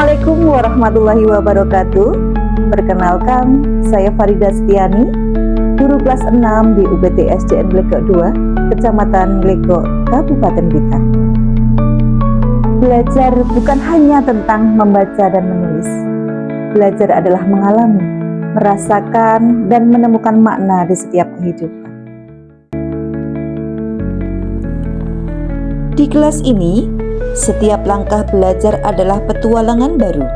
Assalamualaikum warahmatullahi wabarakatuh. Perkenalkan, saya Farida Setiani, guru kelas 6 di UPT SDN Glegok 2, Kecamatan Glegok, Kabupaten Blitar. Belajar bukan hanya tentang membaca dan menulis. Belajar adalah mengalami, merasakan, dan menemukan makna di setiap kehidupan. Di kelas ini, setiap langkah belajar adalah petualangan baru.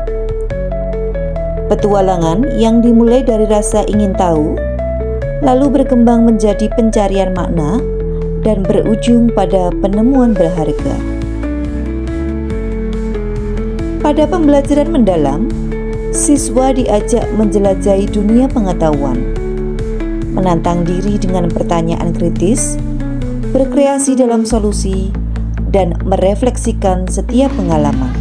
Petualangan yang dimulai dari rasa ingin tahu, lalu berkembang menjadi pencarian makna, dan berujung pada penemuan berharga. Pada pembelajaran mendalam, siswa diajak menjelajahi dunia pengetahuan, menantang diri dengan pertanyaan kritis, berkreasi dalam solusi, dan merefleksikan setiap pengalaman.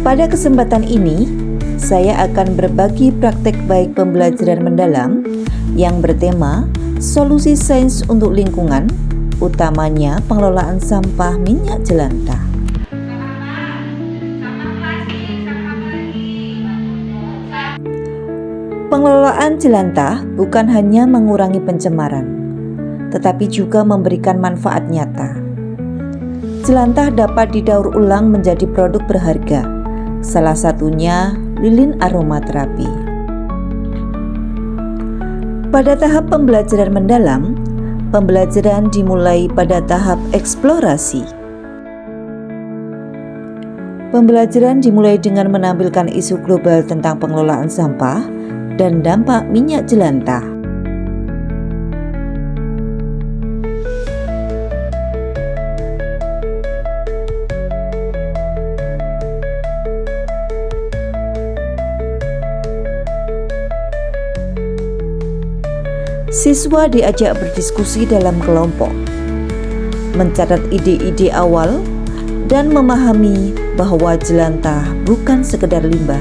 Pada kesempatan ini, saya akan berbagi praktek baik pembelajaran mendalam yang bertema solusi sains untuk lingkungan, utamanya pengelolaan sampah minyak jelantah. Pengelolaan jelantah bukan hanya mengurangi pencemaran, tetapi juga memberikan manfaat nyata. Jelantah dapat didaur ulang menjadi produk berharga, salah satunya lilin aromaterapi. Pada tahap pembelajaran mendalam, pembelajaran dimulai pada tahap eksplorasi. Pembelajaran dimulai dengan menampilkan isu global tentang pengelolaan sampah dan dampak minyak jelantah. Siswa diajak berdiskusi dalam kelompok, mencatat ide-ide awal, dan memahami bahwa jelantah bukan sekedar limbah,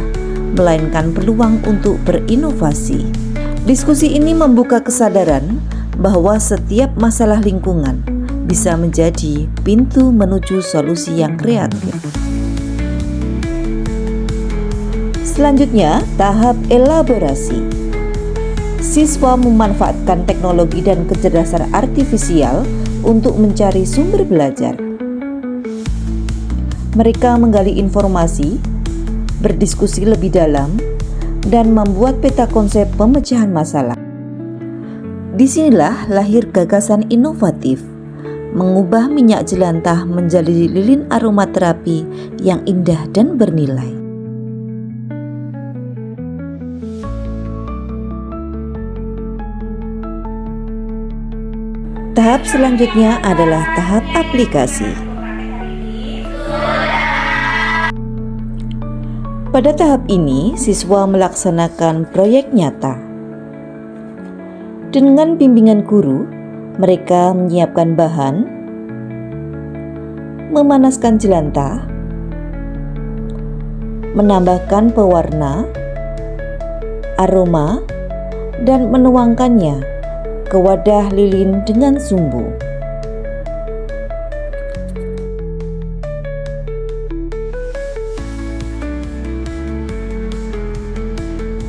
melainkan peluang untuk berinovasi. Diskusi ini membuka kesadaran bahwa setiap masalah lingkungan bisa menjadi pintu menuju solusi yang kreatif. Selanjutnya, tahap elaborasi. Siswa memanfaatkan teknologi dan kecerdasan artifisial untuk mencari sumber belajar. Mereka menggali informasi, berdiskusi lebih dalam, dan membuat peta konsep pemecahan masalah. Disinilah lahir gagasan inovatif, mengubah minyak jelantah menjadi lilin aromaterapi yang indah dan bernilai. Tahap selanjutnya adalah tahap aplikasi. Pada tahap ini, siswa melaksanakan proyek nyata. Dengan bimbingan guru, mereka menyiapkan bahan, memanaskan jelantah, menambahkan pewarna, aroma, dan menuangkannya ke wadah lilin dengan sumbu.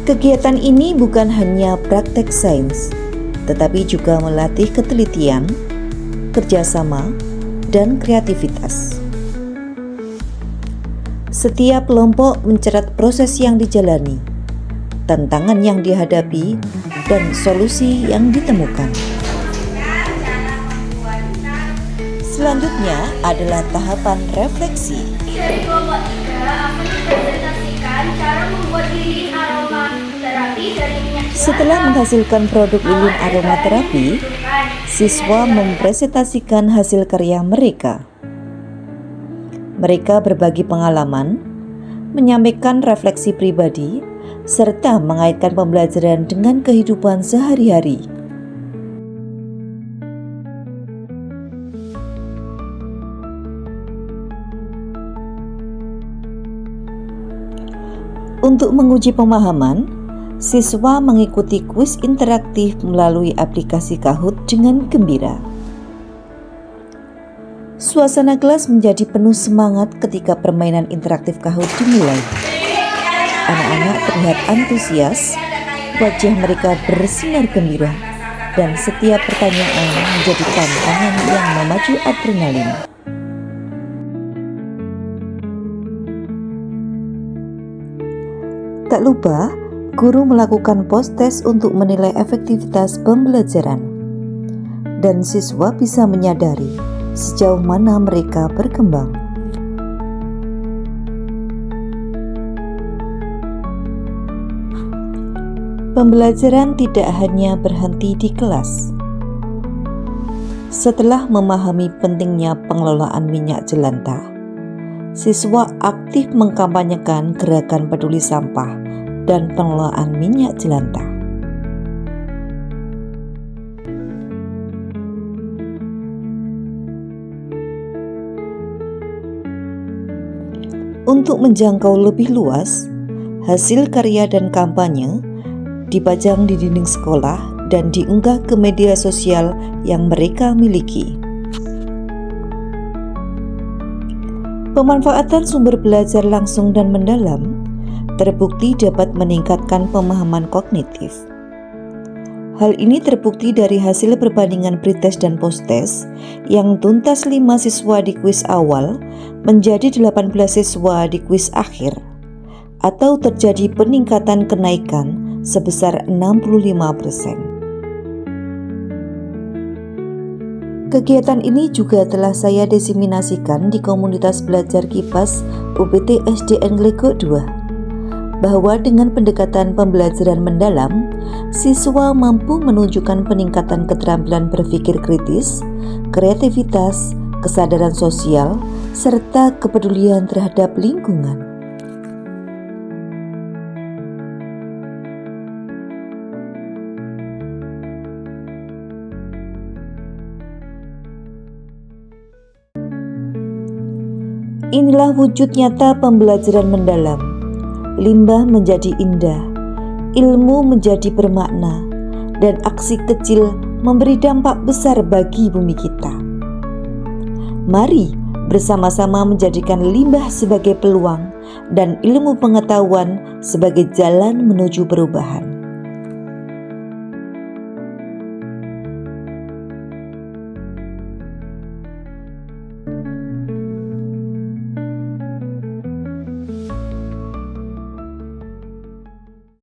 Kegiatan ini bukan hanya praktek sains, tetapi juga melatih ketelitian, kerjasama, dan kreativitas. Setiap kelompok mencatat proses yang dijalani, tantangan yang dihadapi, dan solusi yang ditemukan. Selanjutnya adalah tahapan refleksi. Dari kelompok 3 akan mempresentasikan cara membuat lilin aromaterapi dari minyak jelantah. Setelah menghasilkan produk lilin aromaterapi, siswa mempresentasikan hasil karya mereka. Mereka berbagi pengalaman, menyampaikan refleksi pribadi, serta mengaitkan pembelajaran dengan kehidupan sehari-hari. Untuk menguji pemahaman, Siswa mengikuti kuis interaktif melalui aplikasi Kahoot dengan gembira. Suasana kelas menjadi penuh semangat ketika permainan interaktif Kahoot dimulai. Anak-anak terlihat antusias, wajah mereka bersinar gembira, dan setiap pertanyaan menjadi tantangan yang memacu adrenalin. Tak lupa, guru melakukan post-test untuk menilai efektivitas pembelajaran, dan siswa bisa menyadari sejauh mana mereka berkembang. Pembelajaran tidak hanya berhenti di kelas. Setelah memahami pentingnya pengelolaan minyak jelantah, siswa aktif mengkampanyekan gerakan peduli sampah dan pengelolaan minyak jelantah. Untuk menjangkau lebih luas, hasil karya dan kampanye dipajang di dinding sekolah dan diunggah ke media sosial yang mereka miliki. Pemanfaatan sumber belajar langsung dan mendalam terbukti dapat meningkatkan pemahaman kognitif. Hal ini terbukti dari hasil perbandingan pretest dan posttest yang tuntas 5 siswa di kuis awal menjadi 18 siswa di kuis akhir, atau terjadi peningkatan kenaikan sebesar 65%. Kegiatan ini juga telah saya diseminasikan di komunitas belajar KIPAS UPT SDN Glegok 2. Bahwa dengan pendekatan pembelajaran mendalam, siswa mampu menunjukkan peningkatan keterampilan berpikir kritis, kreativitas, kesadaran sosial, serta kepedulian terhadap lingkungan. Inilah wujud nyata pembelajaran mendalam. Limbah menjadi indah, ilmu menjadi bermakna, dan aksi kecil memberi dampak besar bagi bumi kita. Mari bersama-sama menjadikan limbah sebagai peluang dan ilmu pengetahuan sebagai jalan menuju perubahan.